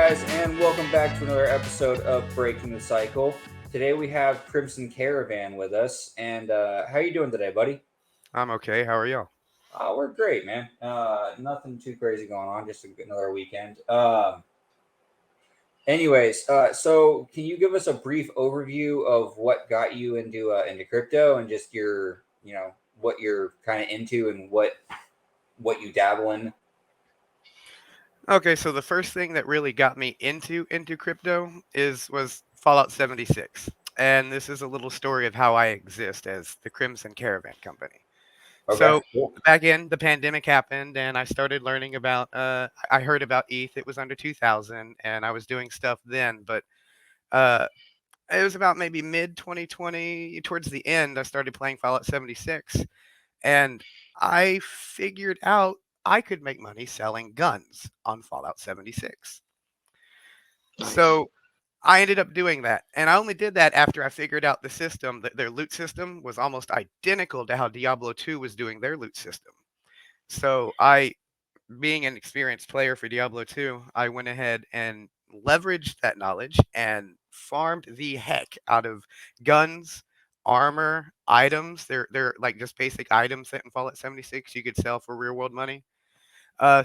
guys, and welcome back to another episode of Breaking the Cycle. Today we have Crimson Caravan with us, and how you doing today, buddy? I'm okay. How are y'all? We're great, man. Nothing too crazy going on, just another weekend. So can you give us a brief overview of what got you into crypto and just your, what you're kind of into and what you dabble in? Okay, so the first thing that really got me into crypto was Fallout 76. And this is a little story of how I exist as the Crimson Caravan company. Okay, So cool. back in the pandemic happened and I started learning about I heard about ETH. It was under 2000 and I was doing stuff then, but uh it was about maybe mid 2020 towards the end I started playing Fallout 76 and I figured out I could make money selling guns on Fallout 76. Nice. So I ended up doing that. And I only did that after I figured out the system, that their loot system was almost identical to how Diablo 2 was doing their loot system. So being an experienced player for Diablo 2, I went ahead and leveraged that knowledge and farmed the heck out of guns, armor, items. They're like just basic items that in Fallout 76 you could sell for real world money. I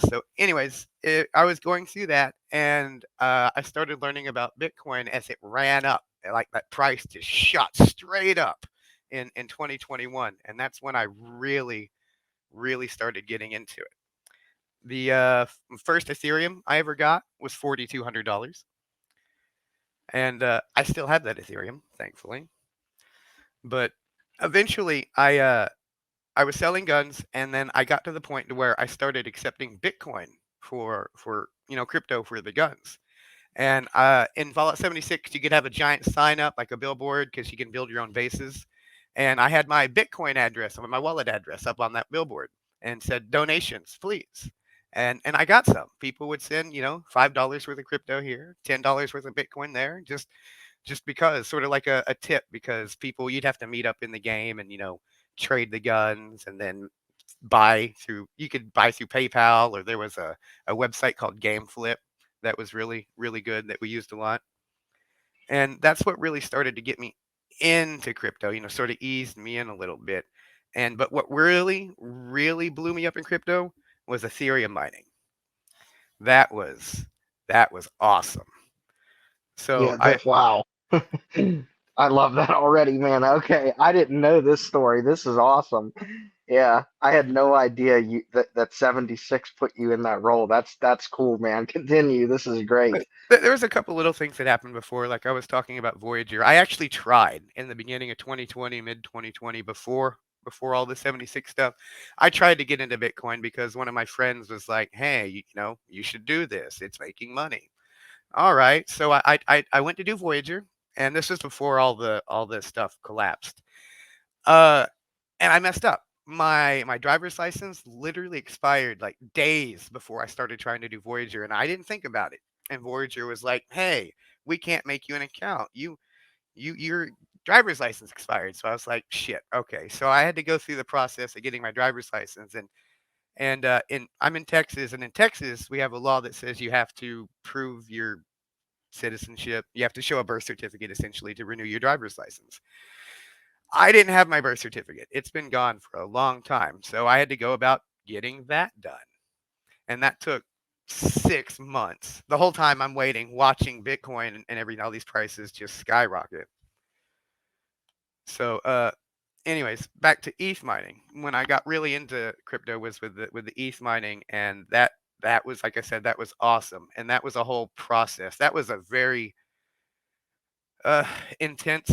was going through that and I started learning about Bitcoin as it ran up. Like that price just shot straight up in 2021. And that's when I really started getting into it. The first Ethereum I ever got was $4,200. And I still have that Ethereum, thankfully. But eventually I was selling guns, and then I got to the point to where I started accepting Bitcoin for crypto for the guns. And in Fallout 76, you could have a giant sign up like a billboard because you can build your own bases. And I had my Bitcoin address, my wallet address up on that billboard, and said donations, please. And I got some. People would send $5 worth of crypto here, $10 worth of Bitcoin there, just because, sort of like a tip, because people, you'd have to meet up in the game and trade the guns, and then you could buy through PayPal, or there was a website called GameFlip that was really good that we used a lot. And that's what really started to get me into crypto, sort of eased me in a little bit. But what really blew me up in crypto was Ethereum mining. That was awesome. So Yeah, wow. I love that already, man. Okay, I didn't know this story. This is awesome. Yeah, I had no idea that 76 put you in that role. That's cool, man. Continue. This is great. there was a couple little things that happened before, like I was talking about Voyager. I actually tried in the beginning of 2020, mid 2020, before all the 76 stuff. I tried to get into Bitcoin because one of my friends was like, "Hey, you should do this. It's making money." All right, so I went to do Voyager, and this was before all this stuff collapsed. Uh, and I messed up. My driver's license literally expired like days before I started trying to do Voyager, and I didn't think about it. And Voyager was like, "Hey, we can't make you an account. Your driver's license expired." So I was like, "Shit, okay." So I had to go through the process of getting my driver's license, and I'm in Texas, and in Texas we have a law that says you have to prove your citizenship. You have to show a birth certificate essentially to renew your driver's license. I didn't have my birth certificate. It's been gone for a long time. So I had to go about getting that done. And that took 6 months. The whole time I'm waiting, watching Bitcoin and everything, all these prices just skyrocket. So, anyways, back to ETH mining. When I got really into crypto was with the ETH mining, and that was, like I said, that was awesome. And that was a whole process. That was a very uh, intense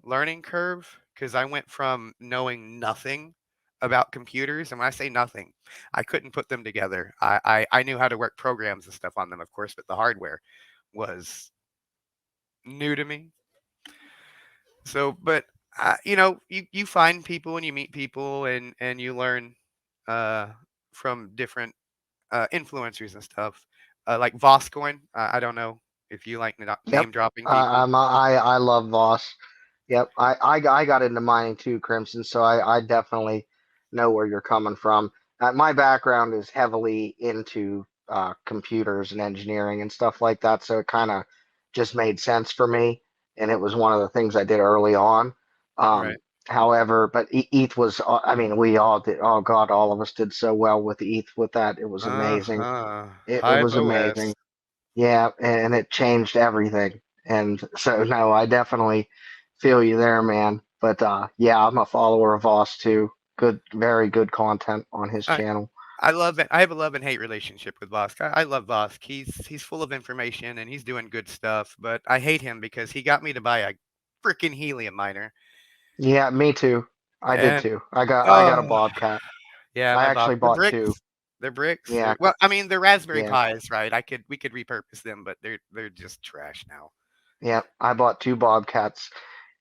learning curve because I went from knowing nothing about computers, and when I say nothing, I couldn't put them together. I knew how to work programs and stuff on them, of course, but the hardware was new to me. So, but you find people and you meet people and you learn uh, from different influencers and stuff, like Voscoin. I don't know if you like Yep. name dropping people. I love Voss. Yep. I got into mining too, Crimson. So I definitely know where you're coming from. My background is heavily into computers and engineering and stuff like that. So it kind of just made sense for me, and it was one of the things I did early on. Right. However, but ETH was, I mean, we all did. Oh God, all of us did so well with ETH with that. It was amazing. Uh-huh. It Hive was OS. amazing. Yeah, and it changed everything. And so, no, I definitely feel you there, man. But yeah, I'm a follower of Voss too. Good, very good content on his I channel. I love it. I have a love and hate relationship with Vosk. I love Vosk. He's full of information and he's doing good stuff, but I hate him because he got me to buy a freaking helium miner. Yeah, me too. I did And too. I got a oh Bobcat. yeah, I my Bob. actually They're bought two. bricks. They're bricks. Yeah, Well, I mean, they're Raspberry yeah, Pis, right? We could repurpose them, but they're just trash now. yeah. I bought two Bobcats,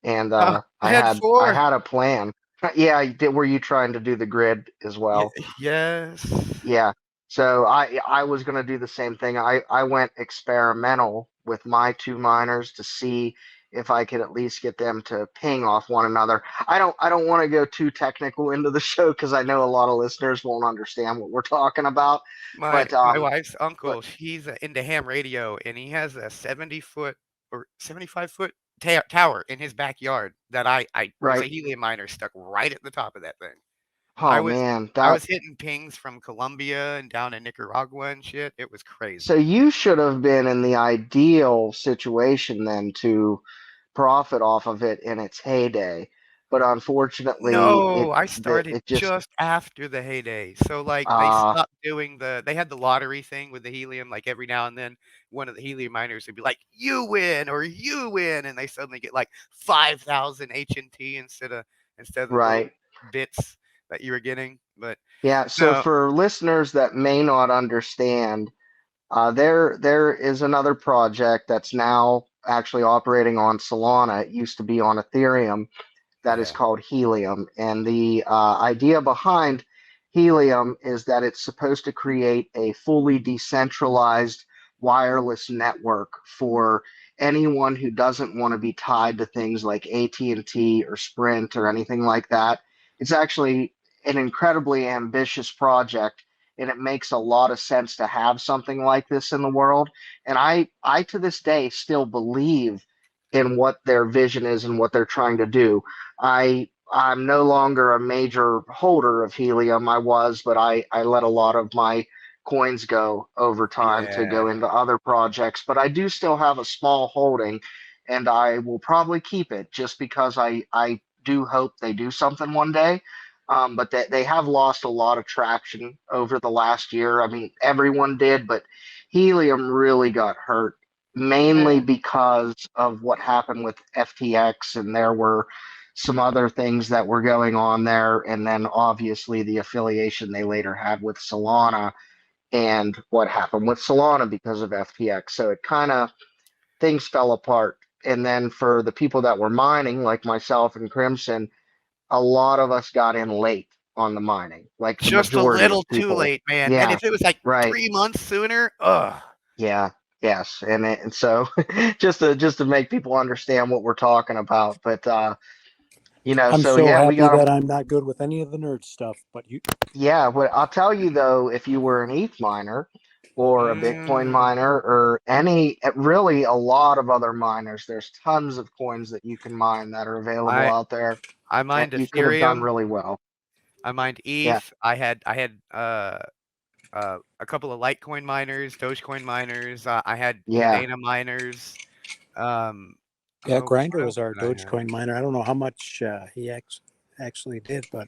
and Oh, I had I 4. had a plan. Yeah, were you trying to do the grid as Yeah, well? yes. Yeah. So I was gonna do the same thing. I went experimental with my two miners to see if I could at least get them to ping off one another. I don't want to go too technical into the show because I know a lot of listeners won't understand what we're talking about. But My wife's but uncle, he's into ham radio, and he has a 70-foot or 75-foot tower in his backyard that I there's a right. helium miner stuck right at the top of that thing. I Oh was man, I that was hitting pings from Colombia and down in Nicaragua and shit. It was so crazy. you should have been in the ideal situation then to profit off of it in its heyday. But unfortunately, No, I started it just just after the heyday. So, like, they uh stopped doing they had the lottery thing with the helium, like, every now and then, one of the helium miners would be like, "You win," or "You win," and they suddenly get, like, 5,000 HNT instead of the little right. bits that you were getting, but Yeah, so no. for listeners that may not understand, there is another project that's now actually operating on Solana. It used to be on Ethereum, that is Yeah. called Helium. And the idea behind Helium is that it's supposed to create a fully decentralized wireless network for anyone who doesn't want to be tied to things like AT&T or Sprint or anything like that. It's actually an incredibly ambitious project, and it makes a lot of sense to have something like this in the world. And I to this day still believe in what their vision is and what they're trying to do. I'm no longer a major holder of helium. I was, but I let a lot of my coins go over time to go Yeah. into other projects. But I do still have a small holding, and I will probably keep it just because I do hope they do something one day. But they have lost a lot of traction over the last year. I mean, everyone did, but helium really got hurt mainly Yeah. because of what happened with FTX, and there were some other things that were going on there, and then obviously the affiliation they later had with Solana and what happened with Solana because of FTX. So it kind of things fell apart. And then for the people that were mining, like myself and Crimson, a lot of us got in late on the mining, like the Just a majority of little too people. late, man, and Yeah, if it was, like, right. 3 months sooner, ugh. Yeah, yes, and so just to make people understand what we're talking about, but I'm so so yeah, we happy got that them. I'm not good with any of the nerd stuff, but you Yeah, but I'll tell you though, if you were an ETH miner or a Bitcoin Mm, miner or any really a lot of other miners, there's tons of coins that you can mine that are available I out there, I and mined you could have done Ethereum, really well. I mined Yeah, ETH, I had, a couple of Litecoin miners, Dogecoin miners, I had yeah. Cadena miners, um, yeah, what Grinder else was our did I have? Dogecoin miner. I don't know how much he actually did, but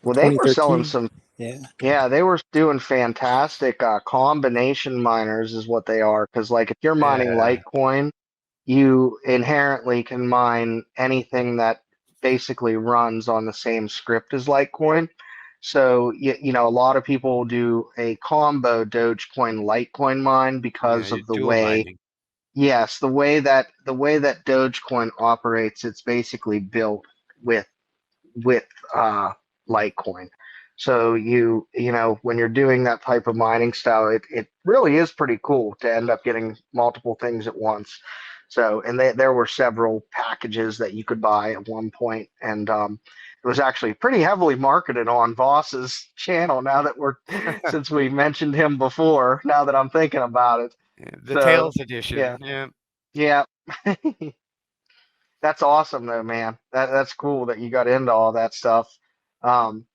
Well, they were selling 2013, some. yeah, Yeah, they were doing fantastic. Combination miners is what they are. Because, like, if you're mining Yeah, Litecoin, you inherently can mine anything that basically runs on the same script as Litecoin. So, a lot of people do a combo Dogecoin Litecoin mine yeah, because you're of the dual way, mining. yes, the way that Dogecoin operates, it's basically built with with uh, Litecoin. So when you're doing that type of mining style, it really is pretty cool to end up getting multiple things at once. So, and there were several packages that you could buy at one point, and it was actually pretty heavily marketed on Voss's channel. Now that since we mentioned him before, now that I'm thinking about it, Yeah, the so Tails edition. yeah, Yeah. yeah. That's awesome though, man. That's cool that you got into all that stuff. Um,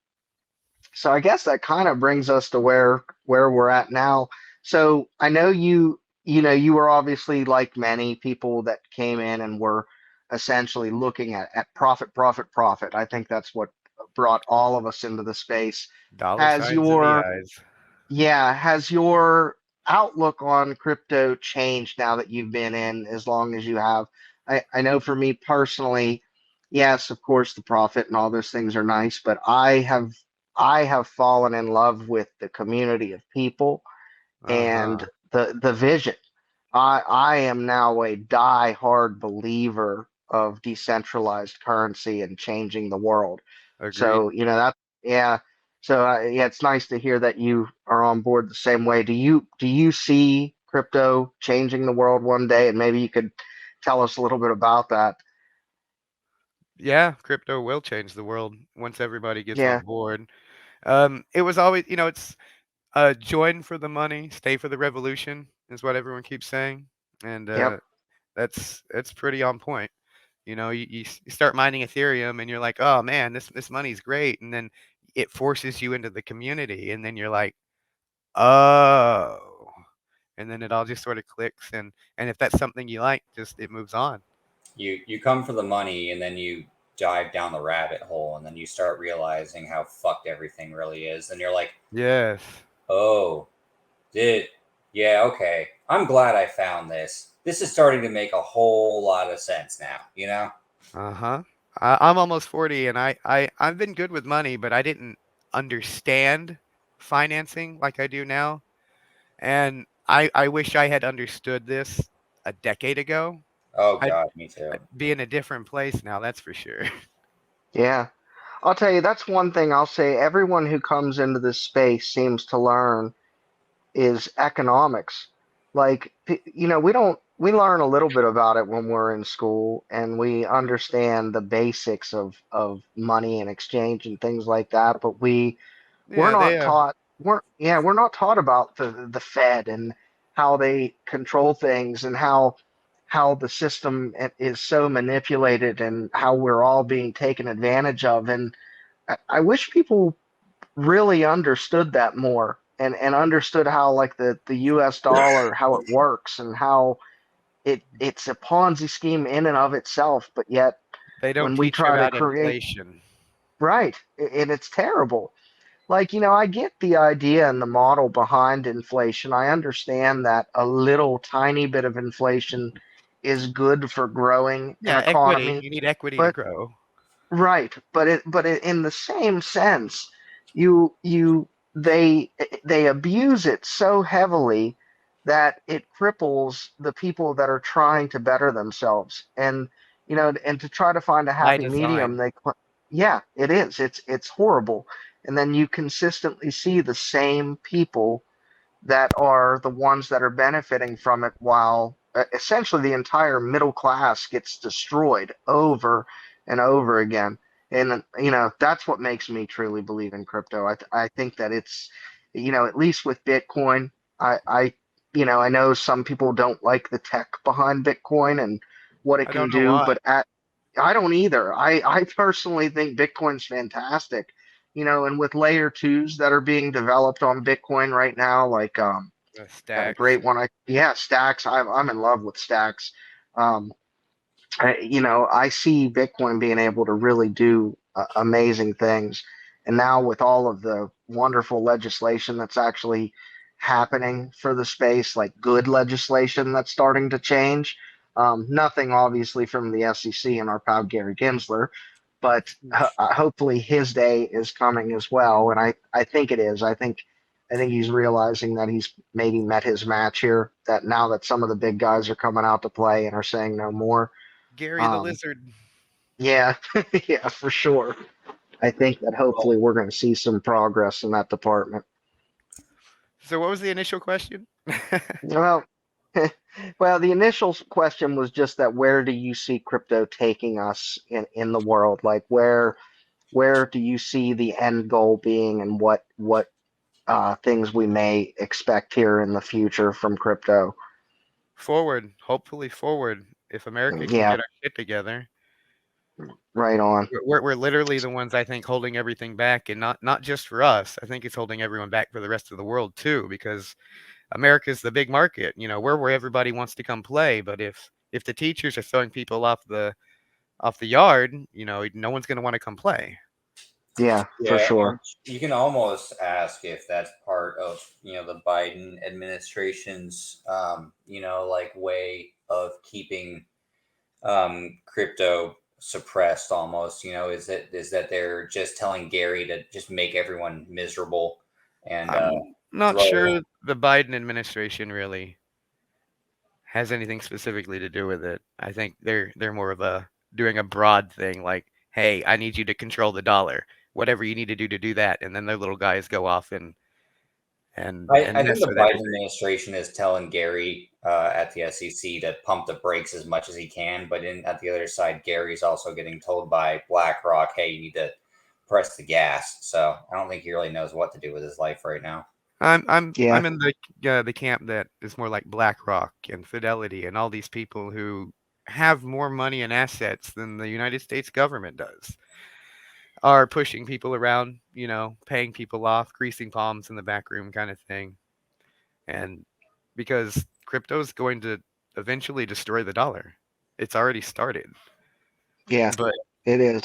so I guess that kind of brings us to where we're at now. So I know you were obviously like many people that came in and were essentially looking at profit, profit, profit. I think that's what brought all of us into the space. Dollar Has signs in the your eyes. Yeah, has your outlook on crypto changed now that you've been in as long as you have? I know for me personally, yes, of course the profit and all those things are nice, but I have fallen in love with the community of people and Uh-huh. the vision. I am now a die-hard believer of decentralized currency and changing the world. Agreed. So, that, yeah. So, yeah, it's nice to hear that you are on board the same way. Do you see crypto changing the world one day? And maybe you could tell us a little bit about that. Yeah, crypto will change the world once everybody gets Yeah. on board. It was always, it's join for the money, stay for the revolution is what everyone keeps saying, and Yep. that's pretty on point. You start mining Ethereum, and you're like, oh man, this money's great, and then it forces you into the community, and then you're like, oh, and then it all just sort of clicks, and if that's something you like, just it moves on. You come for the money, and then you dive down the rabbit hole, and then you start realizing how fucked everything really is. And you're like, Yes. oh, did yeah, okay. I'm glad I found this. This is starting to make a whole lot of sense now, you know? Uh-huh. I'm almost 40, and I've been good with money, but I didn't understand financing like I do now. And I wish I had understood this a decade ago. Oh I'd, god, me too. I'd be in a different place now, that's for sure. Yeah. I'll tell you, that's one thing I'll say. Everyone who comes into this space seems to learn is economics. Like, we learn a little bit about it when we're in school and we understand the basics of money and exchange and things like that, but we're Yeah, not taught we're not taught about the Fed and how they control things and how the system is so manipulated and how we're all being taken advantage of. And I wish people really understood that more and understood how like the US dollar, how it works and how it's a Ponzi scheme in and of itself, but yet they don't when we teach you try to about create inflation. right, and it's terrible. Like, I get the idea and the model behind inflation. I understand that a little tiny bit of inflation is good for growing an Yeah, equity. economy, You need equity to but grow. right, but in the same sense, you you they they abuse it so heavily that it cripples the people that are trying to better themselves. And to try to find a By happy medium, design. yeah, it is. It's horrible. And then you consistently see the same people that are the ones that are benefiting from it while essentially the entire middle class gets destroyed over and over again. And that's what makes me truly believe in crypto. I think that it's at least with Bitcoin, I know some people don't like the tech behind Bitcoin and what it I can don't know do, why. but I don't either. I personally think Bitcoin's fantastic. And with layer twos that are being developed on Bitcoin right now, like got a Stacks. great one. Yeah, Stacks. I'm in love with Stacks. Um, I see Bitcoin being able to really do amazing things. And now with all of the wonderful legislation that's actually happening for the space, like good legislation that's starting to change. Nothing obviously from the SEC and our pal Gary Gensler, but hopefully his day is coming as well. And I think it is. I think he's realizing that he's maybe met his match here. That now that some of the big guys are coming out to play and are saying no more. Gary the Um, Lizard. yeah, yeah, for sure. I think that hopefully Well, we're going to see some progress in that department. So what was the initial question? Well, Well, the initial question was just that where do you see crypto taking us in the world? Like where do you see the end goal being, and what things we may expect here in the future from crypto? Forward, hopefully forward. If America can Yeah, get our shit together, right on. we're literally the ones I think holding everything back, and not just for us. I think it's holding everyone back for the rest of the world too, because America's the big market. We're where everybody wants to come play. But if the teachers are throwing people off the yard, no one's going to want to come play. Yeah, for Yeah, and sure. you can almost ask if that's part of the Biden administration's like way of keeping crypto suppressed almost. Is that they're just telling Gary to just make everyone miserable and I'm not throw. sure the Biden administration really has anything specifically to do with it. I think they're more of doing a broad thing, like, hey, I need you to control the dollar. Whatever you need to do that, and then their little guys go off and I think mess the with Biden everything. administration is telling Gary at the SEC to pump the brakes as much as he can, but at the other side, Gary's also getting told by BlackRock, "Hey, you need to press the gas." So I don't think he really knows what to do with his life right now. Yeah, I'm in the camp that is more like BlackRock and Fidelity and all these people who have more money and assets than the United States government does, are pushing people around, paying people off, greasing palms in the back room kind of thing. And because crypto is going to eventually destroy the dollar. It's already started. yeah, But it is.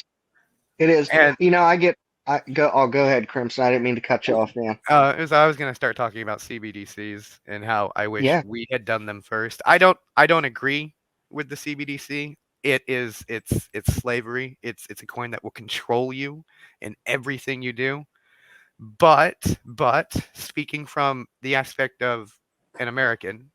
It is. and I'll go ahead, Crimson. I didn't mean to cut you off, man. as I was going to start talking about CBDCs and how I wish Yeah, we had done them first. I don't agree with the CBDC. It's slavery. It's a coin that will control you in everything you do. But speaking from the aspect of an American,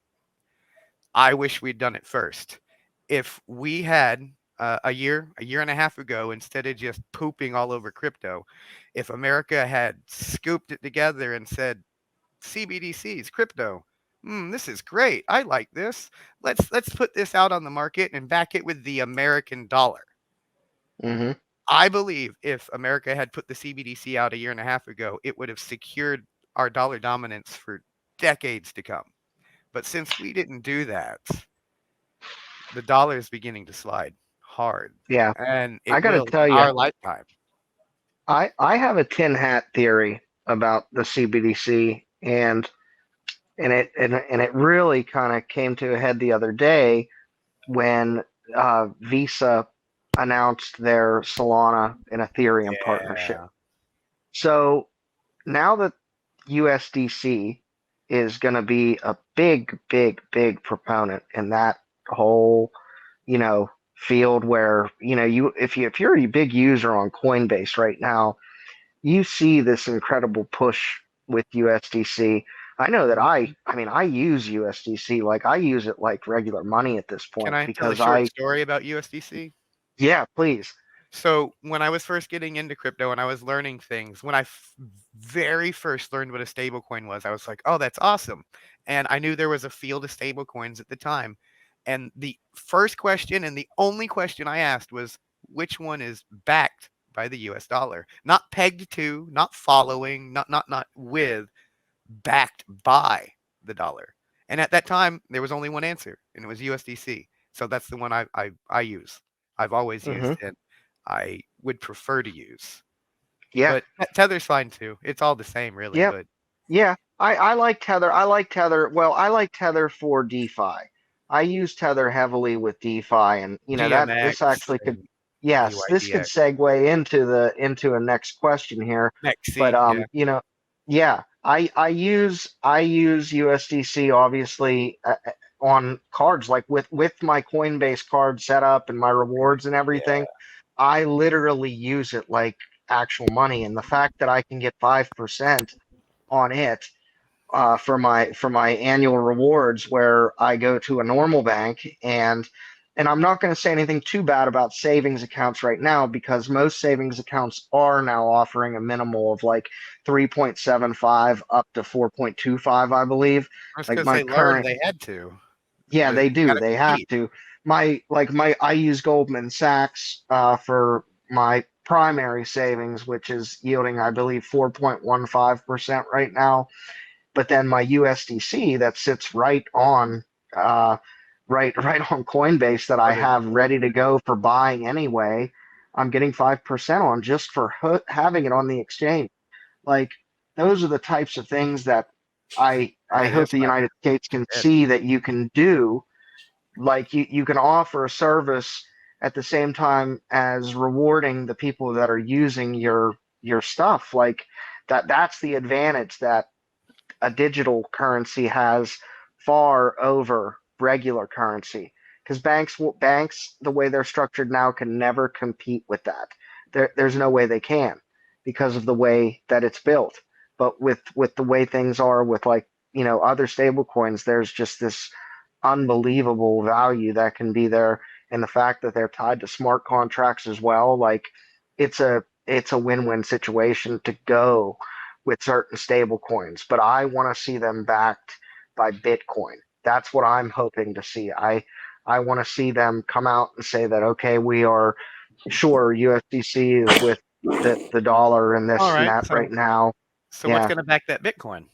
I wish we'd done it first. If we had a year and a half ago, instead of just pooping all over crypto, if America had scooped it together and said, CBDCs, crypto, this is great. I like this. Let's put this out on the market and back it with the American dollar. mm-hmm. I believe if America had put the CBDC out a year and a half ago, it would have secured our dollar dominance for decades to come. But since we didn't do that, the dollar is beginning to slide hard, Yeah. and I it gotta will tell in you, our lifetime. I have a tin hat theory about the CBDC, and it really kind of came to a head the other day when Visa announced their Solana and Ethereum partnership. Yeah. So now that USDC is going to be a big, big, big proponent in that whole, field where, if you're a big user on Coinbase right now, you see this incredible push with USDC. I know that I use USDC, like I use it like regular money at this Can point I tell a because short story about USDC? yeah, please. So when I was first getting into crypto and I was learning things, when I very first learned what a stablecoin was, I was like, "Oh, that's awesome!" And I knew there was a field of stablecoins at the time. And the first question and the only question I asked was, "Which one is backed by the U.S. dollar? Not pegged to, not following, not with, backed by the dollar." And at that time, there was only one answer, and it was USDC. So that's the one I use. I've always Hmm. used, and I would prefer to use. Yeah. But Tether's fine too. It's all the same, really. Yeah. But Yeah, I like Tether. I like Tether. Well, I like Tether for DeFi. I use Tether heavily with DeFi, and that this GMX actually could, and yes, this could UIDX, segue into a next question here. But MEXC, yeah, yeah, I use USDC obviously on cards like with my Coinbase card set up and my rewards and everything. Yeah. I literally use it like actual money, and the fact that I can get 5% on it for my annual rewards, where I go to a normal bank, and I'm not going to say anything too bad about savings accounts right now because most savings accounts are now offering a minimal of like 3.75 up to 4.25, I believe. I was Like gonna my say learned current they had to. Yeah, But they you do. gotta They have compete. to. I use Goldman Sachs for my primary savings, which is yielding, I believe, 4.15% right now. But then my USDC that sits uh, right on Coinbase that I What is have it? ready to go for buying anyway, I'm getting 5% on just for having it on the exchange. Like those are the types of things that I It hope is the 5 United States can shit. see that you can do. Like you can offer a service at the same time as rewarding the people that are using your stuff. Like that's the advantage that a digital currency has far over regular currency, because banks the way they're structured now can never compete with that. There's no way they can because of the way that it's built. But with the way things are with, like, other stable coins, there's just this unbelievable value that can be there, and the fact that they're tied to smart contracts as well. Like it's a win-win situation to go with certain stable coins, but I want to see them backed by Bitcoin. That's what I'm hoping to see. I want to see them come out and say that, okay, we are sure USDC is with the dollar and All this and right. that right now. So what's Yeah. gonna back that Bitcoin?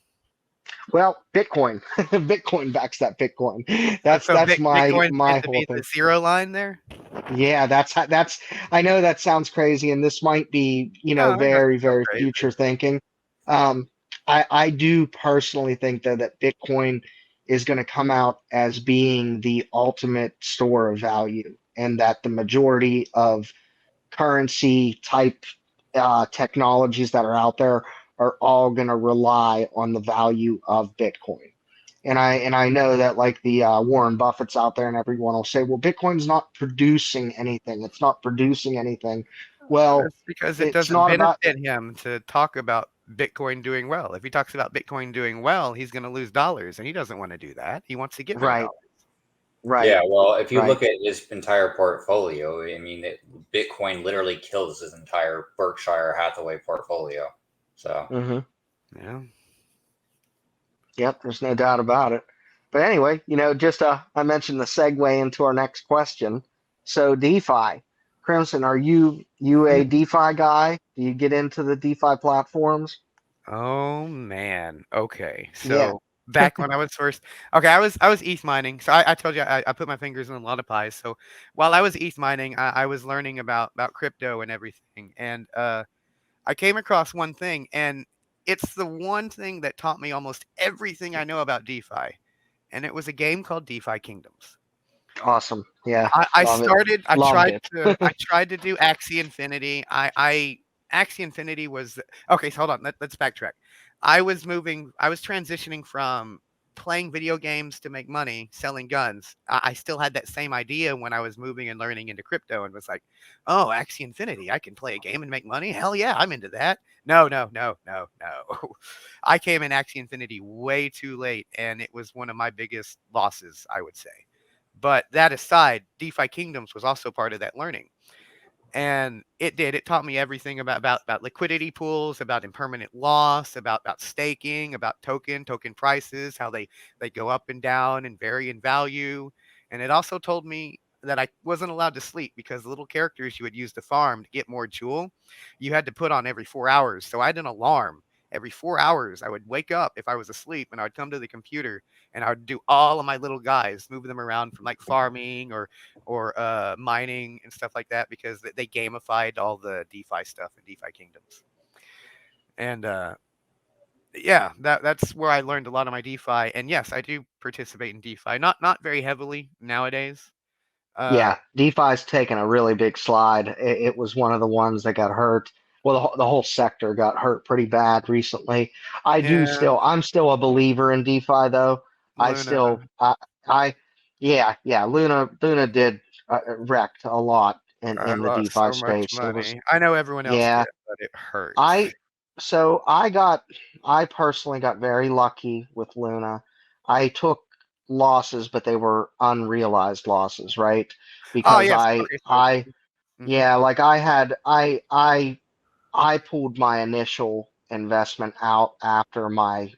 Well, Bitcoin. Bitcoin backs that Bitcoin. So, That's so that's my Bitcoin's my meant to whole be the thing. zero line there? Yeah, that's I know that sounds crazy, and this might be, No, I know very, it's so very future crazy. thinking. I do personally think though that Bitcoin is going to come out as being the ultimate store of value, and that the majority of currency type technologies that are out there are all going to rely on the value of Bitcoin. And I know that, like, the Warren Buffett's out there, and everyone will say, well, Bitcoin's not producing anything. It's not producing anything. Well, That's because it it's doesn't not about benefit him to talk about Bitcoin doing well. If he talks about Bitcoin doing well, he's going to lose dollars, and he doesn't want to do that. He wants to get more right, dollars. right, Yeah, well, if you right. look at his entire portfolio, I mean, Bitcoin literally kills his entire Berkshire Hathaway portfolio. So, Hmm. Yeah. Yep, there's no doubt about it. But anyway, just I mentioned the segue into our next question. So DeFi, Crimson, are you a DeFi guy? Do you get into the DeFi platforms? Oh man. Okay. Yeah. So back when I was first, okay, I was ETH mining. So I told you I put my fingers in a lot of pies. So while I was ETH mining, I was learning about crypto and everything. And I came across one thing, and it's the one thing that taught me almost everything I know about DeFi. And it was a game called DeFi Kingdoms. Awesome. Yeah. I Love it. started. Loved it. I tried to do Axie Infinity. I Axie Infinity was okay. So hold on. Let's backtrack. I was moving. I was transitioning from playing video games to make money selling guns. I still had that same idea when I was moving and learning into crypto, and was like, "Oh, Axie Infinity! I can play a game and make money. Hell yeah, I'm into that." No, no, no, no, no. I came in Axie Infinity way too late, and it was one of my biggest losses, I would say. But that aside, DeFi Kingdoms was also part of that learning. And it taught me everything about liquidity pools, about impermanent loss, about staking, about token prices, how they go up and down and vary in value. And it also told me that I wasn't allowed to sleep, because the little characters you would use to farm to get more jewel, you had to put on every 4 hours. So I had an alarm. Every 4 hours, I would wake up if I was asleep, and I would come to the computer, and I would do all of my little guys, move them around from like farming or mining and stuff like that, because they gamified all the DeFi stuff in DeFi Kingdoms. And yeah, that's where I learned a lot of my DeFi. And yes, I do participate in DeFi, not very heavily nowadays. Uh, Yeah. DeFi's taken a really big slide. It was one of the ones that got hurt. Well, the whole sector got hurt pretty bad recently. yeah, I'm still a believer in DeFi though. I Luna, still, I, yeah. Luna did wrecked a lot I in the lost DeFi so much space. It was, money. I know everyone else yeah. did, but it hurt. I so I personally got very lucky with Luna. I took losses, but they were unrealized losses, right? Oh Because yes, I okay, so I mhm. yeah, like I pulled my initial investment out after my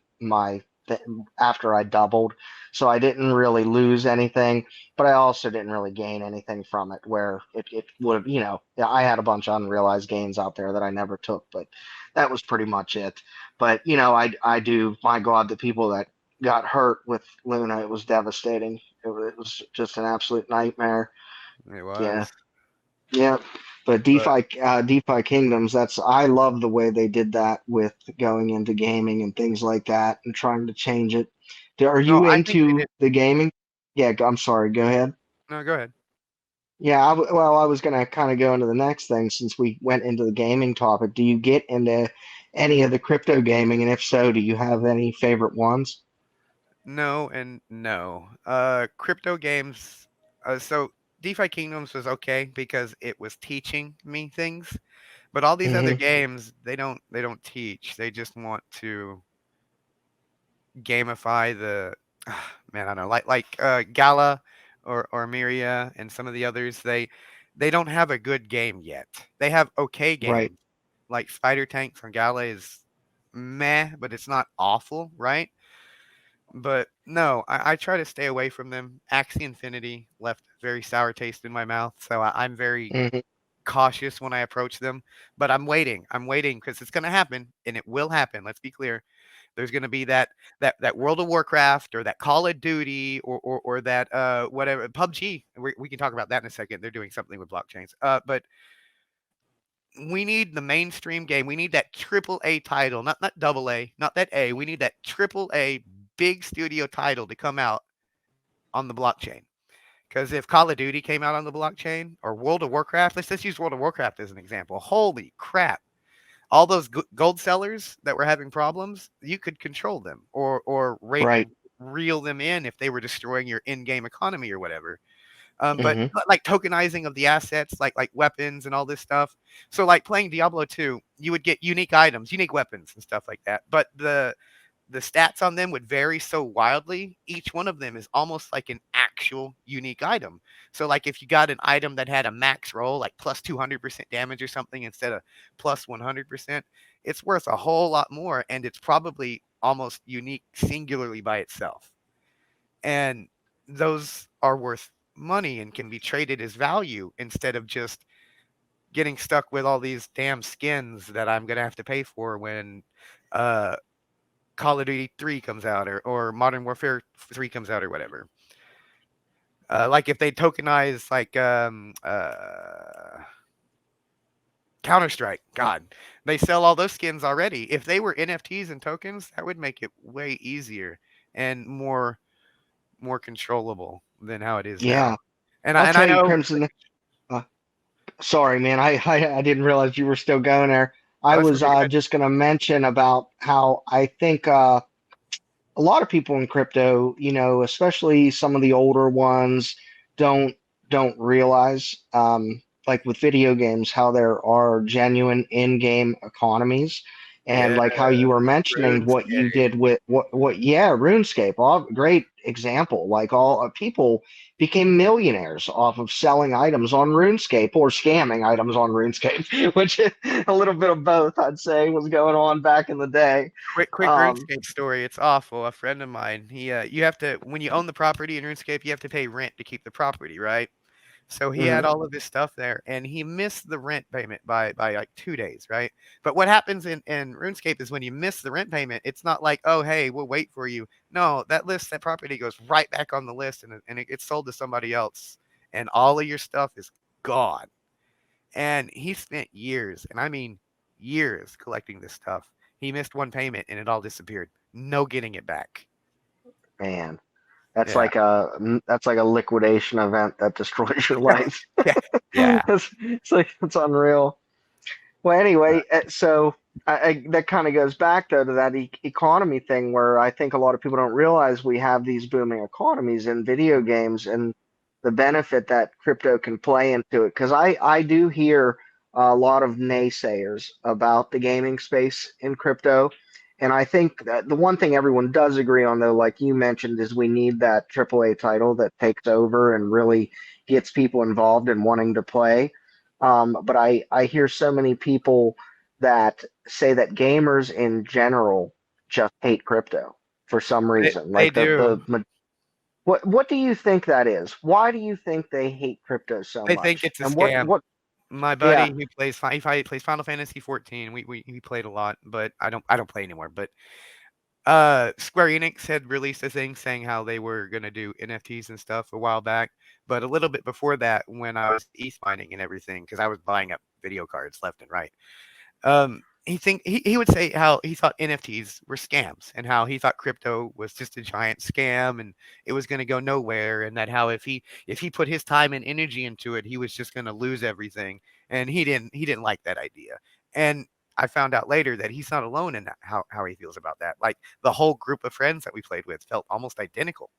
after I doubled. So I didn't really lose anything, but I also didn't really gain anything from it. Where it would have, I had a bunch of unrealized gains out there that I never took, but that was pretty much it. But I do. My God, the people that got hurt with Luna, it was devastating. It was just an absolute nightmare. It Yeah. was. Yeah, but But DeFi Kingdoms, I love the way they did that with going into gaming and things like that and trying to change it. Are no, you I think they into did. the gaming? Yeah, I'm sorry, go ahead. No, go ahead. Yeah, well, I was gonna kind of go into the next thing since we went into the gaming topic. Do you get into any of the crypto gaming, and if so, do you have any favorite ones? No and no. Crypto games. So DeFi Kingdoms was okay because it was teaching me things, but all these other Hmm. games, they don't teach. They just want to gamify the man. I don't know, like Gala or Miria and some of the others. They don't have a good game yet. They have okay Right. games. Like Spider Tank from Gala is meh, but it's not awful, right? But no, I try to stay away from them. Axie Infinity left a very sour taste in my mouth, so I'm very Hmm. cautious when I approach them. But I'm waiting. I'm waiting because it's going to happen, and it will happen. Let's be clear. There's going to be that World of Warcraft or that Call of Duty or that whatever PUBG. We can talk about that in a second. They're doing something with blockchains. But we need the mainstream game. We need that triple A title, not double A, not that A. We need that triple A big studio title to come out on the blockchain. Because if Call of Duty came out on the blockchain or World of Warcraft, let's just use World of Warcraft as an example. Holy crap! All those gold sellers that were having problems, you could control them or Right. reel them in if they were destroying your in-game economy or whatever. But Hmm. like tokenizing of the assets, like weapons and all this stuff. So like playing Diablo 2, you would get unique items, unique weapons and stuff like that. But the stats on them would vary so wildly. Each one of them is almost like an actual unique item. So like if you got an item that had a max roll, like plus 200% damage or something instead of plus 100%, it's worth a whole lot more. And it's probably almost unique singularly by itself. And those are worth money and can be traded as value instead of just getting stuck with all these damn skins that I'm going to have to pay for when uh, Call of Duty 3 comes out or Modern Warfare 3 comes out or whatever. Like if they tokenize like Counter Strike, God, they sell all those skins already. If they were NFTs and tokens, that would make it way easier and more controllable than how it is now. Yeah, And I'll I tell you, know, Crimson. Uh, Sorry, man. I didn't realize you were still going there. oh, I that's was okay. Go ahead. just going to mention about how I think a lot of people in crypto, especially some of the older ones, don't don't realize, like with video games, how there are genuine in-game economies, and Yeah, like how you were mentioning what you RuneScape. did with yeah, RuneScape, all great example. Like all people became millionaires off of selling items on RuneScape or scamming items on RuneScape, which a little bit of both, I'd say, was going on back in the day. Quick Um, RuneScape story. It's awful. A friend of mine, you have to when you own the property in RuneScape, you have to pay rent to keep the property, right? So he had mhm. all of his stuff there, and he missed the rent payment by like 2 days, right? But what happens in RuneScape is when you miss the rent payment, it's not like, oh hey, we'll wait for you. No, that property goes right back on the list, and it gets sold to somebody else, and all of your stuff is gone. And he spent years, and I mean years, collecting this stuff. He missed one payment, and it all disappeared. No getting it back. Man, that's Yeah, like a liquidation event that destroys your life. yeah, yeah. It's like it's unreal. Well, anyway, so that kind of goes back though to that economy thing where I think a lot of people don't realize we have these booming economies in video games and the benefit that crypto can play into it. Because I do hear a lot of naysayers about the gaming space in crypto. And I think that the one thing everyone does agree on, though, like you mentioned, is we need that AAA title that takes over and really gets people involved in wanting to play. But I hear so many people that say that gamers in general just hate crypto. for some reason. They Like do. what do you think that is? Why do you think they hate crypto so They think much? it's a And scam. what My yeah, buddy who plays Final Fantasy 14. He played a lot, but I don't play anymore. But Square Enix had released a thing saying how they were gonna do NFTs and stuff a while back. But a little bit before that, when I was ETH mining and everything, because I was buying up video cards left and right. He would say how he thought NFTs were scams and how he thought crypto was just a giant scam and it was going to go nowhere, and that how if he put his time and energy into it, he was just going to lose everything, and he didn't like that idea. And I found out later that he's not alone in that, how he feels about that. Like the whole group of friends that we played with felt almost identical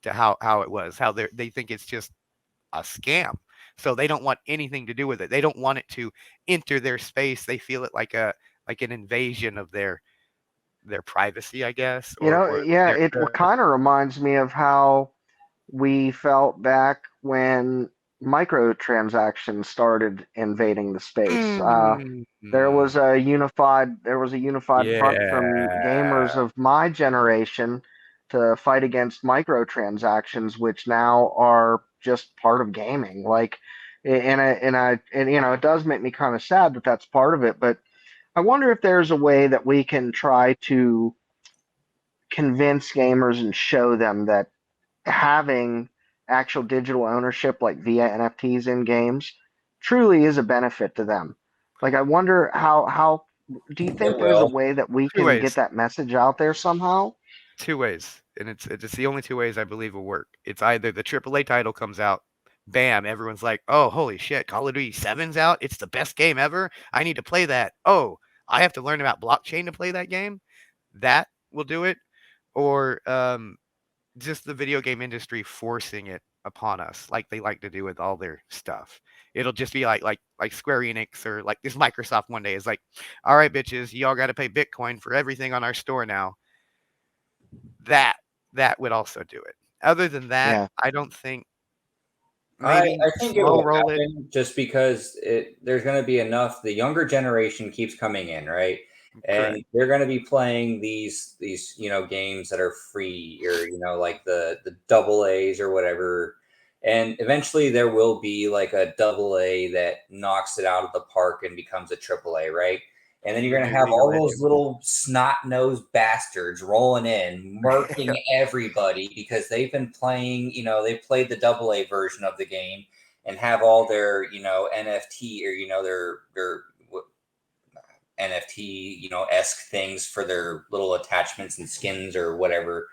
to how it was, how they think it's just a scam. So they don't want anything to do with it. They don't want it to enter their space. They feel it like an invasion of their privacy, I guess, or yeah, their it kind of reminds me of how we felt back when microtransactions started invading the space. mm, There was a unified front from yeah. gamers of my generation to fight against microtransactions, which now are just part of gaming. Like, and it does make me kind of sad that that's part of it. But I wonder if there's a way that we can try to convince gamers and show them that having actual digital ownership, like via NFTs in games, truly is a benefit to them. Like, I wonder how do you think It there's a will. way that we Two can get ways. that message out there somehow? Two ways, and it's the only two ways I believe will work. It's either the AAA title comes out, bam, everyone's like, "Oh, holy shit, Call of Duty 7's out. It's the best game ever. I need to play that. Oh, I have to learn about blockchain to play that game." That will do it. Or just the video game industry forcing it upon us like they like to do with all their stuff. It'll just be like Square Enix or like this Microsoft one day is like, all right, bitches, y'all got to pay Bitcoin for everything on our store now. That that would also do it. Other than that, Yeah, I don't think maybe I think it slow will roll it. happen just because there's going to be enough. The younger generation keeps coming in, right? Correct. And they're going to be playing these games that are free, or like the double A's or whatever. And eventually there will be like a double A that knocks it out of the park and becomes a triple A, right? And then you're The going to new have League of all those Legends. little snot-nosed bastards rolling in, murking everybody because they've been playing, they played the double A version of the game and have all their, NFT, or, their NFT, esque things for their little attachments and skins or whatever.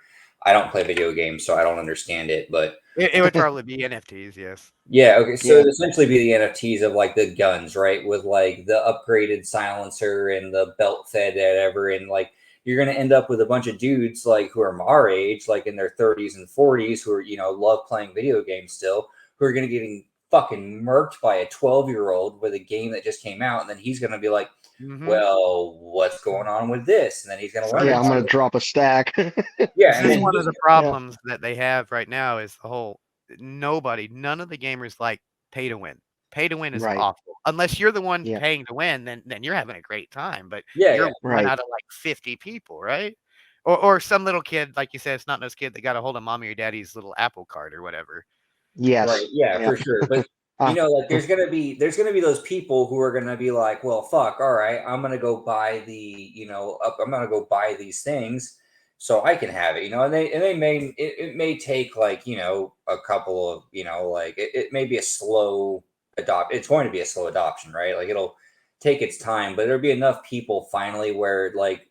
I don't play video games, so I don't understand it, but It would probably be NFTs, yes. yeah, okay. So yeah, it'd essentially be the NFTs of like the guns, right? With like the upgraded silencer and the belt fed whatever. And like you're gonna end up with a bunch of dudes like who are our age, like in their 30s and 40s, who are, love playing video games still, who are gonna getting fucking murked by a 12-year-old with a game that just came out, and then he's gonna be like, Hmm. well, what's going on with this? And then he's gonna So learn yeah. I'm about gonna it. drop a stack. Yeah, this and is then one of he's the Yeah, problems that they have right now is the whole none of the gamers like pay to win. Pay to win is right. awful. Unless you're the one Yeah, paying to win, then you're having a great time, but yeah, yeah. you're one right. out of like 50 people, right? Or some little kid, like you said, it's not those kid that got a hold of mommy or daddy's little Apple card or whatever. Right. Yes. Yeah, Yeah. for sure. But Uh, like there's gonna be those people who are gonna be like, well, fuck, all right, I'm gonna go buy I'm gonna go buy these things so I can have it, and they it may take like, a couple of, like it may be a slow it's going to be a slow adoption, right? Like it'll take its time, but there'll be enough people finally where like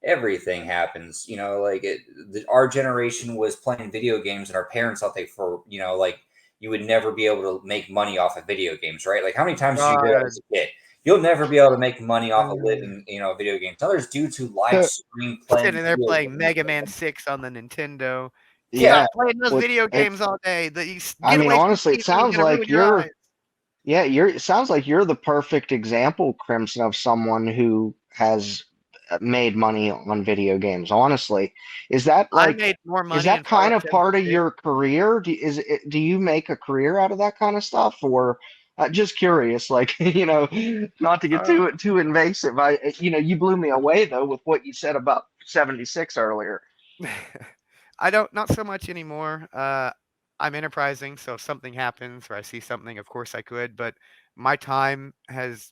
everything happens, like our generation was playing video games and our parents thought they for like you would never be able to make money off of video games, right? Like how many times did you hear that God. as a kid? You'll never be able to make money off of Uh, living, video games. Now there's dudes who live so, stream playing Sitting there video playing games. Mega Man 6 on the Nintendo. Yeah, yeah. Stop playing those What video it? games all day. I Get mean, away from honestly, the it TV. It's sounds gonna like ruin your you're. eyes. Yeah, it sounds like you're the perfect example, Crimson, of someone who has made money on video games. Honestly, is that I like, made more is money in that kind Fallout of part of 76. your career? Do you make a career out of that kind of stuff, or just curious? Like, not to get Uh, too invasive. You blew me away though with what you said about 76 earlier. I don't, not so much anymore. I'm enterprising, so if something happens or I see something, of course I could, but my time has,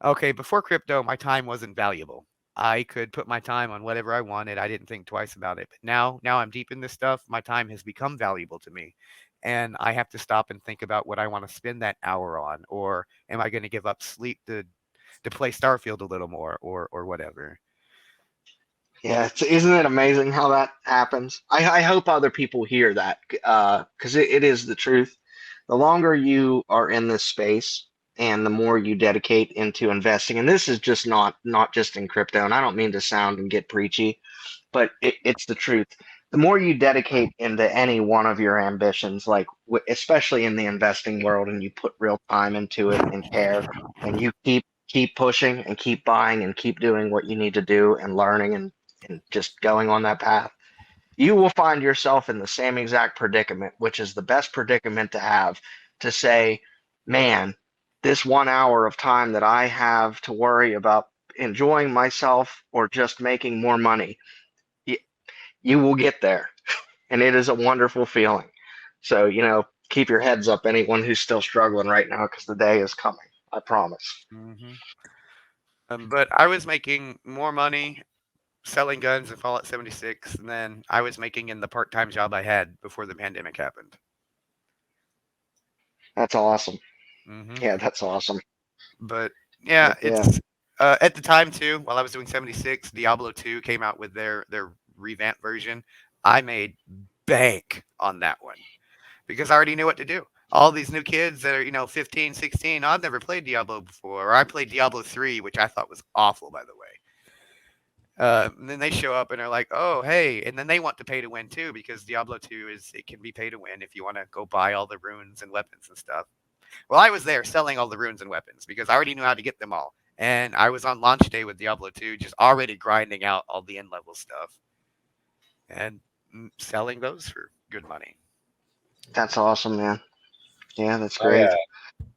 okay, before crypto, my time wasn't valuable. I could put my time on whatever I wanted. I didn't think twice about it. But now I'm deep in this stuff. My time has become valuable to me. And I have to stop and think about what I want to spend that hour on, or am I going to give up sleep to play Starfield a little more, or whatever. Yeah, isn't it amazing how that happens? I hope other people hear that because it is the truth. The longer you are in this space and the more you dedicate into investing, and this is just not just in crypto, and I don't mean to sound and get preachy, but it's the truth. The more you dedicate into any one of your ambitions, like especially in the investing world, and you put real time into it and care, and you keep pushing and keep buying and keep doing what you need to do and learning and just going on that path, you will find yourself in the same exact predicament, which is the best predicament to have to say, man, this 1 hour of time that I have to worry about enjoying myself or just making more money, you will get there. And it is a wonderful feeling. So, keep your heads up, anyone who's still struggling right now, because the day is coming. I promise. hmm but I was making more money selling guns in Fallout 76 than I was making in the part-time job I had before the pandemic happened. That's awesome. hmm Yeah, that's awesome. But yeah, Heck yeah. it's at the time too. While I was doing 76, Diablo 2 came out with their revamped version. I made bank on that one because I already knew what to do. All these new kids that are 15, 16. I've never played Diablo before, or I played Diablo 3, which I thought was awful, by the way. And then they show up and are like, "Oh, hey!" And then they want to pay to win too because Diablo 2 it can be pay to win if you want to go buy all the runes and weapons and stuff. Well, I was there selling all the runes and weapons because I already knew how to get them all. And I was on launch day with Diablo 2, just already grinding out all the end level stuff and selling those for good money. That's awesome, man. Yeah, that's My great.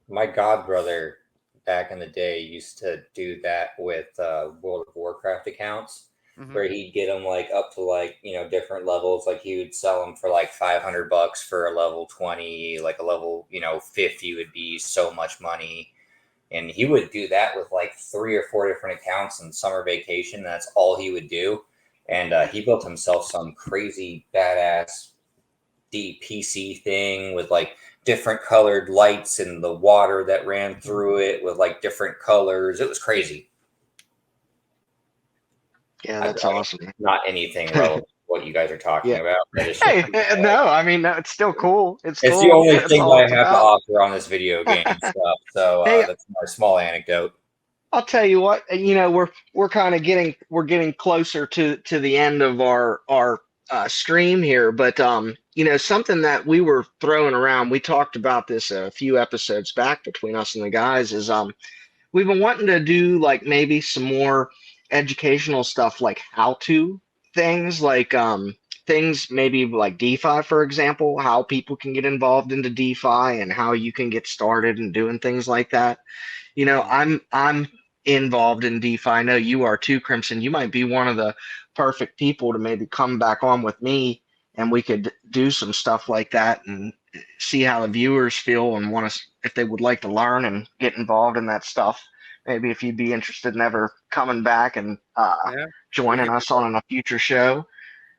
my god brother back in the day used to do that with World of Warcraft accounts, hmm where he'd get them like up to like different levels. Like he would sell them for like $500 for a level 20, like a level 50 would be so much money. And he would do that with like 3 or 4 different accounts in summer vacation. That's all he would do. And he built himself some crazy badass deep PC thing with like different colored lights and the water that ran through it with like different colors. It was crazy. Yeah, that's awesome. Not anything relevant to what you guys are talking Yeah. about, but it's just Hey, no, I mean, no, it's still cool. It's it's the cool. only That's thing all that I it's have to about. offer on this video game stuff. So Hey, that's my small anecdote. I'll tell you what, we're kind of getting closer to the end of our stream here, but something that we were throwing around, we talked about this a few episodes back between us and the guys, is we've been wanting to do like maybe some more educational stuff, like how to things, like things maybe like DeFi, for example, how people can get involved into DeFi and how you can get started and doing things like that. I'm involved in DeFi. I know you are too, Crimson. You might be one of the perfect people to maybe come back on with me and we could do some stuff like that and see how the viewers feel and want to, if they would like to learn and get involved in that stuff. Maybe if you'd be interested in ever coming back and Yeah, we joining could do us that. on a future show.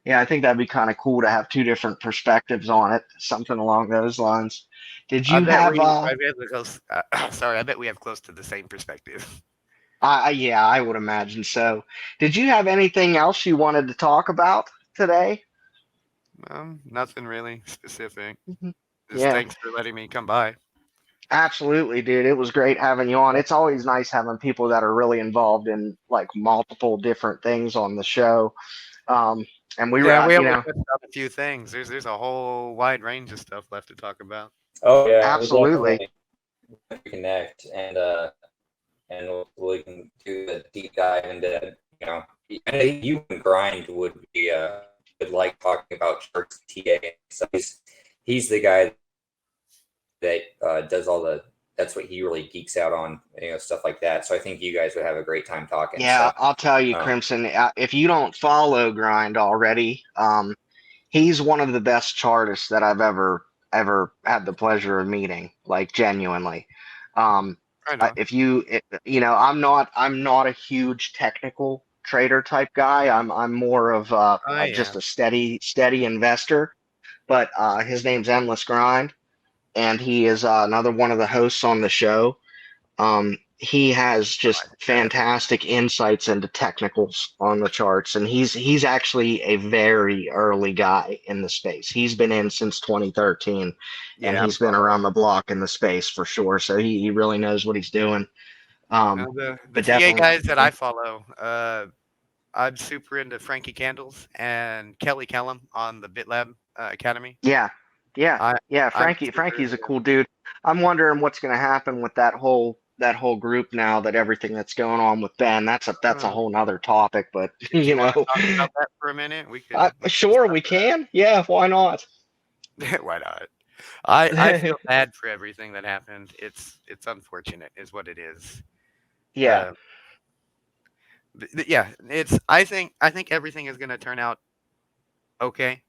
Yeah, I think that'd be kind of cool to have two different perspectives on it, something along those lines. Did I you bet have we. I bet we close. Sorry, I bet we have close to the same perspective. yeah, I would imagine so. Did you have anything else you wanted to talk about today? Nothing really specific. Mhm. Just Yeah, thanks for letting me come by. absolutely, dude. It was great having you on. It's always nice having people that are really involved in like multiple different things on the show. Um, and we were, Yeah, we only touched on a few things. There's a whole wide range of stuff left to talk about. Oh yeah, we'll absolutely. definitely connect and we can do a deep dive into I think you and Grind would like talking about charts TA. So he's the guy that does all the that's what he really geeks out on, stuff like that. So I think you guys would have a great time talking. Yeah, So I'll tell you, um, Crimson, if you don't follow Grind already, he's one of the best chartists that I've ever had the pleasure of meeting, like genuinely. Um, I know. if you I'm not a huge technical trader type guy. I'm more I of just am. a steady investor. But his name's Endless Grind, and he is another one of the hosts on the show. He has I just think I have. fantastic insights into technicals on the charts, and he's actually a very early guy in the space. He's been in since 2013, and Yeah, I'm he's been following. around the block in the space for sure. So he really knows what he's doing. Now, Um, the but TA definitely, guys that I follow, I'm super into Frankie Candles and Kelly Kellum on the BitLab Academy. yeah, yeah, I yeah. I'm super Frankie's into a him. cool dude. I'm wondering what's going to happen with that whole group now that everything that's going on with Ben. That's a Uh, whole nother topic, but did you want to talk about that for a minute? We can sure discuss we can. Yeah, why not? that. Why not? I feel bad for everything that happened. It's unfortunate, is what it is. Yeah. Uh, yeah, I think everything is gonna turn out okay.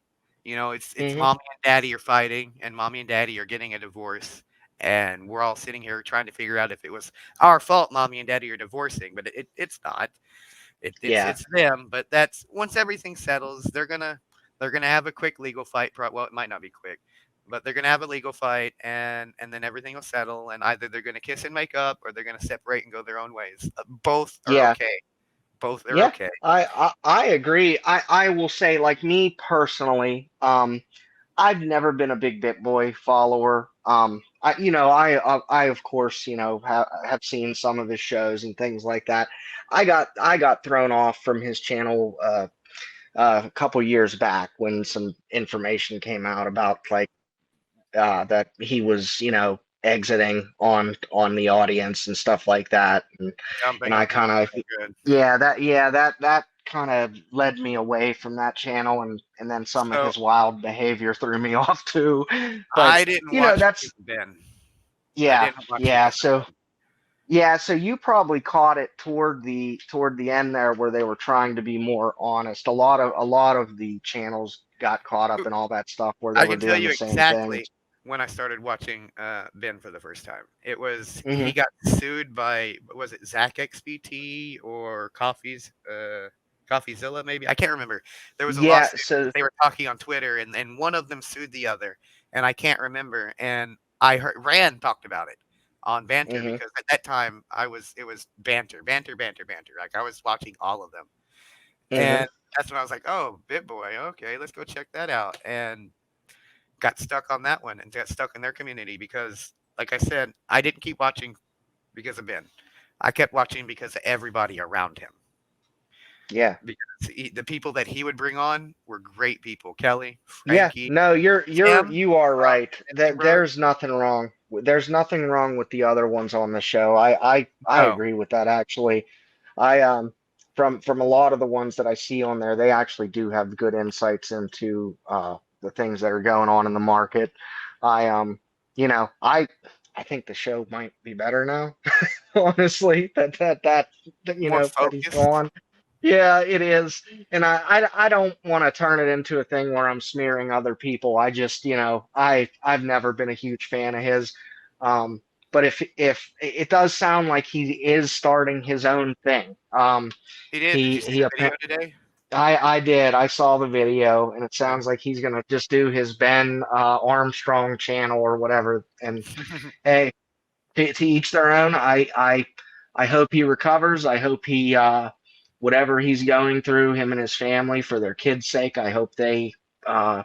It's Hmm. mommy and daddy are fighting, and mommy and daddy are getting a divorce, and we're all sitting here trying to figure out if it was our fault mommy and daddy are divorcing, but it's not. Yeah. It's them, but that's once everything settles, they're gonna have a quick legal fight. Well, it might not be quick, but they're gonna have a legal fight, and then everything will settle, and either they're gonna kiss and make up, or they're gonna separate and go their own ways. Both are Yeah. okay. Both are Yeah. okay. I agree. I will say, like me personally, I've never been a big Bit Boy follower. I of course, have seen some of his shows and things like that. I got thrown off from his channel a couple years back when some information came out about like that he was, exiting on the audience and stuff like that, and Dumping I on kind people of, so good. that kind of led me away from that channel, and then some of So his wild behavior threw me off too. But I didn't watch that's Because of Ben. I yeah, didn't watch yeah. because of So Ben. yeah, so you probably caught it toward the end there where they were trying to be more honest. A lot of the channels got caught up in all that stuff where they I were can tell doing you the same things. exactly when I started watching Ben for the first time. It was Hmm. he got sued by, was it Zach XBT or Coffeezilla maybe? I can't remember. There was a Yeah, lawsuit so because they were talking on Twitter, and one of them sued the other, and I can't remember. And I heard Rand talked about it on Banter, hmm. because at that time it was Banter, Banter, Banter, Banter. Like I was watching all of them, Hmm. and that's when I was like, oh, BitBoy, okay, let's go check that out, and got stuck on that one and got stuck in their community because, like I said, I didn't keep watching because of Ben. I kept watching because of everybody around him. Yeah. Because the people that he would bring on were great people. Kelly, Yeah, Frankie, no, Tim you are from right. Fancy That Bros. there's nothing wrong. There's nothing wrong with the other ones on the show. I No, agree with that actually. I from a lot of the ones that I see on there, they actually do have good insights into the things that are going on in the market. I you know, I think the show might be better now. Honestly, more that he's focused. gone. Yeah, it is. And I don't want to turn it into a thing where I'm smearing other people. I just, I've never been a huge fan of his. Um, but if it does sound like he is starting his own thing. He did. Did He you see he the appa- video today? I did. I saw the video, and it Yeah. sounds like he's gonna just do his Ben Armstrong channel or whatever. And hey, to each their own. I hope he recovers. I hope he whatever he's going through, him and his family, for their kids' sake. I hope they uh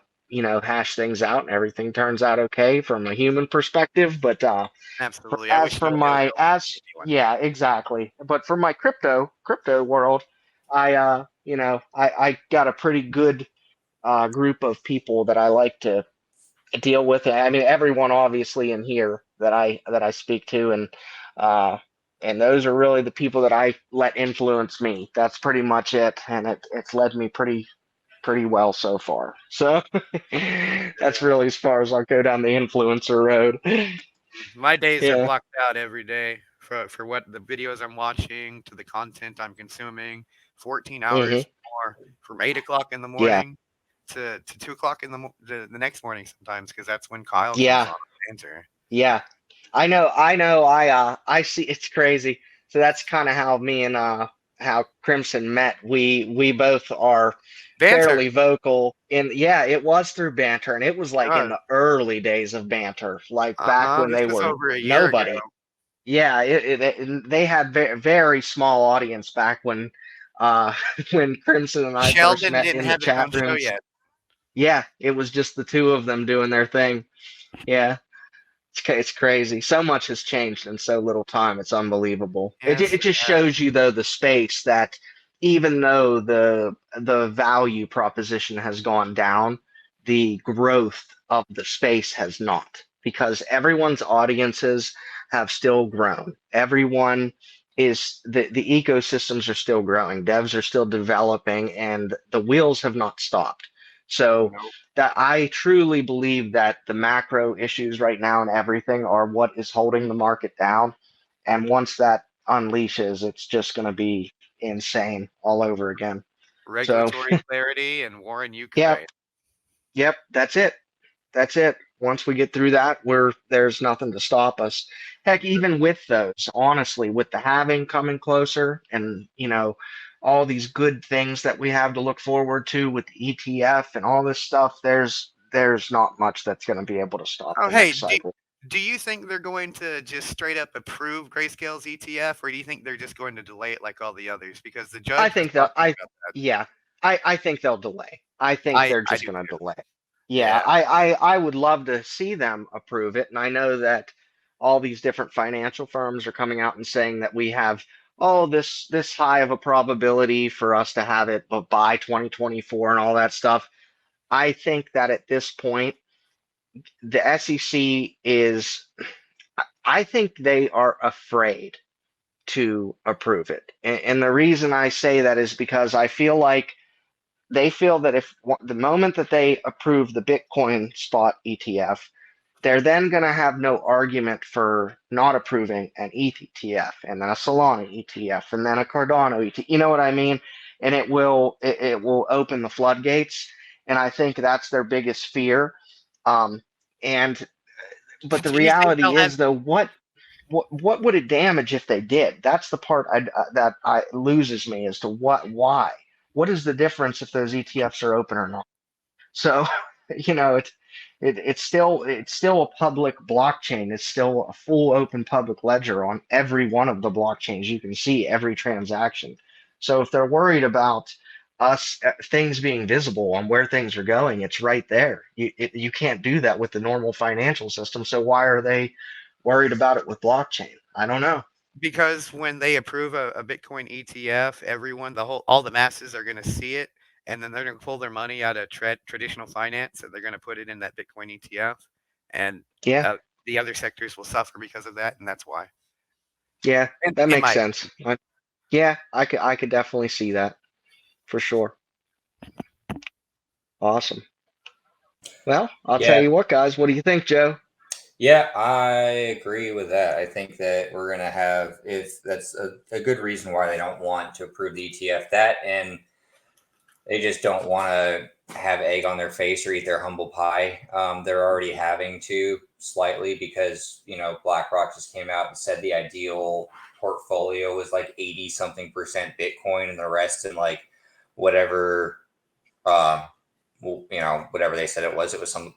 hash things out and everything turns out okay from a human perspective. But Absolutely. I as wish for no ill my will to as anyone. yeah, exactly. But for my crypto world, I got a pretty good group of people that I like to deal with. I mean, everyone obviously in here that I speak to, uh, and those are really the people that I let influence me. That's pretty much it, and it's led me pretty well so far. So that's really as far as I'll go down the influencer road. My days are Yeah. blocked out every day for what the videos I'm watching to the content I'm consuming. 14 hours Hmm. more from 8 o'clock in the Yeah. morning to 2 o'clock in the next morning sometimes, because that's when Kyle comes Yeah. on to answer. Yeah. I know. I see. It's crazy. So that's kind of how me and how Crimson met. We both are Banter. fairly vocal in. Yeah, it was through banter, and it was like in Uh, the early days of banter, like back when This they was were over a year ago. nobody. Yeah, they had very small audience back when when Crimson and I first Sheldon met didn't in the have his chat own show rooms. yet. Yeah, it was just the two of them doing their thing. Yeah. It's crazy. So much has changed in so little time. It's unbelievable. Yes, It just shows you though the space that even though the value proposition has gone down, the growth of the space has not, because everyone's audiences have still grown. Everyone is the ecosystems are still growing. Devs are still developing, and the wheels have not stopped. So nope. that I truly believe that the macro issues right now and everything are what is holding the market down. And once that unleashes, it's just going to be insane all over again. So, Regulatory clarity and war in yep, Ukraine. yep, that's it. That's it. Once we get through that, there's nothing to stop us. Heck, even with those, honestly, with the halving coming closer, and all these good things that we have to look forward to with the ETF and all this stuff, there's not much that's going to be able to stop Oh, the hey, next cycle. do you think they're going to just straight up approve Grayscale's ETF, or do you think they're just going to delay it like all the others? Because the I judge was think that talking about that. yeah, I think they'll delay. I think they're I just do going to too. delay. Yeah, Yeah. I would love to see them approve it, and I know that all these different financial firms are coming out and saying that we have this high of a probability for us to have it by 2024 and all that stuff. I think that at this point, the SEC is. I think they are afraid to approve it, and the reason I say that is because I feel like they feel that if the moment that they approve the Bitcoin spot ETF, they're then going to have no argument for not approving an ETH ETF and then a Solana ETF and then a Cardano ETF. You know what I mean? And it will open the floodgates. And I think that's their biggest fear. Um, and but the Do you think reality they'll have? is though, what would it damage if they did? That's the part that I loses me as to why. What is the difference if those ETFs are open or not? So, it's still a public blockchain. It's still a full open public ledger on every one of the blockchains. You can see every transaction. So if they're worried about us things being visible on where things are going, it's right there. You can't do that with the normal financial system. So why are they worried about it with blockchain? I don't know. Because when they approve a Bitcoin ETF, all the masses are going to see it, and then they're going to pull their money out of traditional finance, and they're going to put it in that Bitcoin ETF, and Yeah, the other sectors will suffer because of that, and that's why. yeah, that In makes my sense. Yeah, I could definitely see that for sure. Awesome. Well, I'll tell Yeah, you what, guys. What do you think, Joe? yeah, I agree with that. I think that we're gonna have if that's a good reason why they don't want to approve the ETF. That and they just don't want to have egg on their face or eat their humble pie. They're already having to slightly because BlackRock just came out and said the ideal portfolio was like 80 something percent Bitcoin and the rest in like whatever whatever they said it was. It was some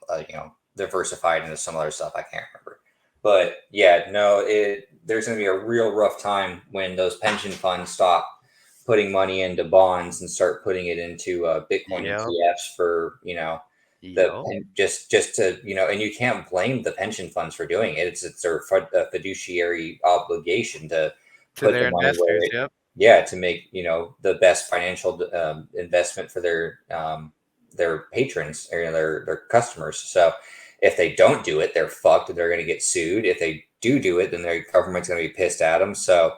diversified into some other stuff. I can't remember. But yeah, no, there's going to be a real rough time when those pension funds stop putting money into bonds and start putting it into Bitcoin Yep. ETFs for Yep. just to and you can't blame the pension funds for doing it. It's their fiduciary obligation to To put the their money where investors. it Yep. to make the best financial investment for their patrons or their customers. So if they don't do it, they're fucked. They're going to get sued. If they do it, then their government's going to be pissed at them. So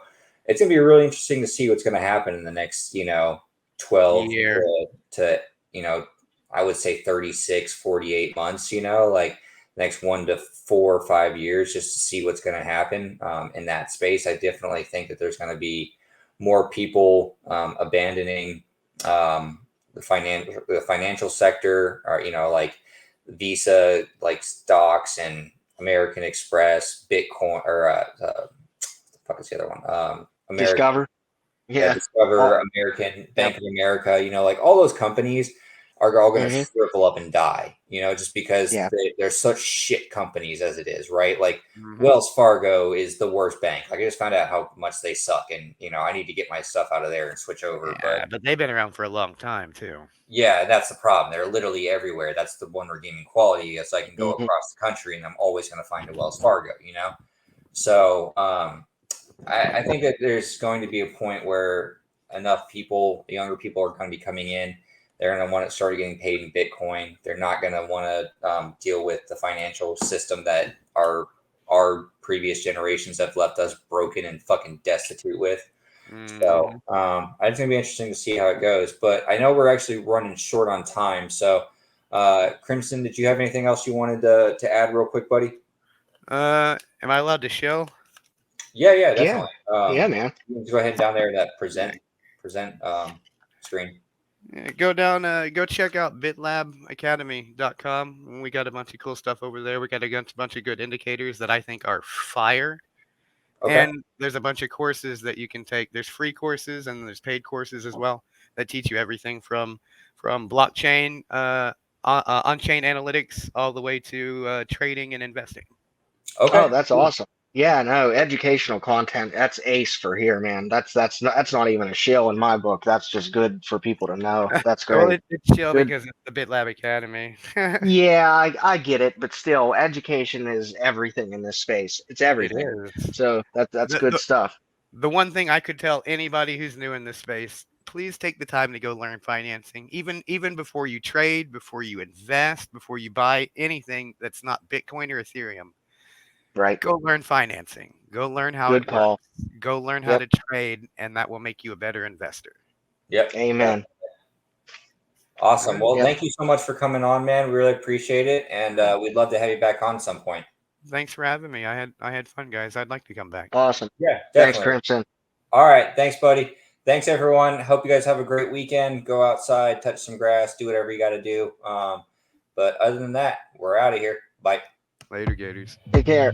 it's going to be really interesting to see what's going to happen in the next 12 Year. to I would say 36, 48 months. Like next 1 to 4 or 5 years just to see what's going to happen in that space. I definitely think that there's going to be more people abandoning the financial sector, or like Visa, like stocks, and American Express, Bitcoin, or the fuck is the other one? American. Discover. Yeah. Discover, American, Bank of America, like all those companies are all going to shrivel up and die, just because they're such shit companies as it is, right? Like Wells Fargo is the worst bank. Like I just found out how much they suck, and I need to get my stuff out of there and switch over. Yeah, but they've been around for a long time too. Yeah, that's the problem. They're literally everywhere. That's the one redeeming quality, is I can go across the country and I'm always going to find a Wells Fargo, So I think that there's going to be a point where enough people, younger people, are going to be coming in. They're going to want to start getting paid in Bitcoin. They're not going to want to deal with the financial system that our previous generations have left us broken and fucking destitute with. So I think it's going to be interesting to see how it goes. But I know we're actually running short on time. So Crimson, did you have anything else you wanted to add real quick, buddy? Am I allowed to show? Yeah, definitely. Yeah, man. You can go ahead down there to that present screen. Go check out bitlabacademy.com. We got a bunch of cool stuff over there. We got a bunch of good indicators that I think are fire. Okay. And there's a bunch of courses that you can take. There's free courses and there's paid courses as well that teach you everything from blockchain, on-chain analytics, all the way to trading and investing. Okay. Oh, that's awesome. Yeah, no, educational content, that's ace for here, man. That's not even a shill in my book. That's just good for people to know. That's great. Well, it's chill because it's the BitLab Academy. Yeah, I get it, but still, education is everything in this space. It's everything. So that's good stuff. The one thing I could tell anybody who's new in this space, please take the time to go learn financing. Even before you trade, before you invest, before you buy anything that's not Bitcoin or Ethereum. Right. Go learn financing. Go learn how it works. Go learn how to trade, and that will make you a better investor. Yep. Amen. Awesome. Well, thank you so much for coming on, man. We really appreciate it, and we'd love to have you back on some point. Thanks for having me. I had fun, guys. I'd like to come back. Awesome. Yeah. Thanks, Crimson. All right. Thanks, buddy. Thanks, everyone. Hope you guys have a great weekend. Go outside, touch some grass, do whatever you got to do. But other than that, we're out of here. Bye. Later, Gators. Take care.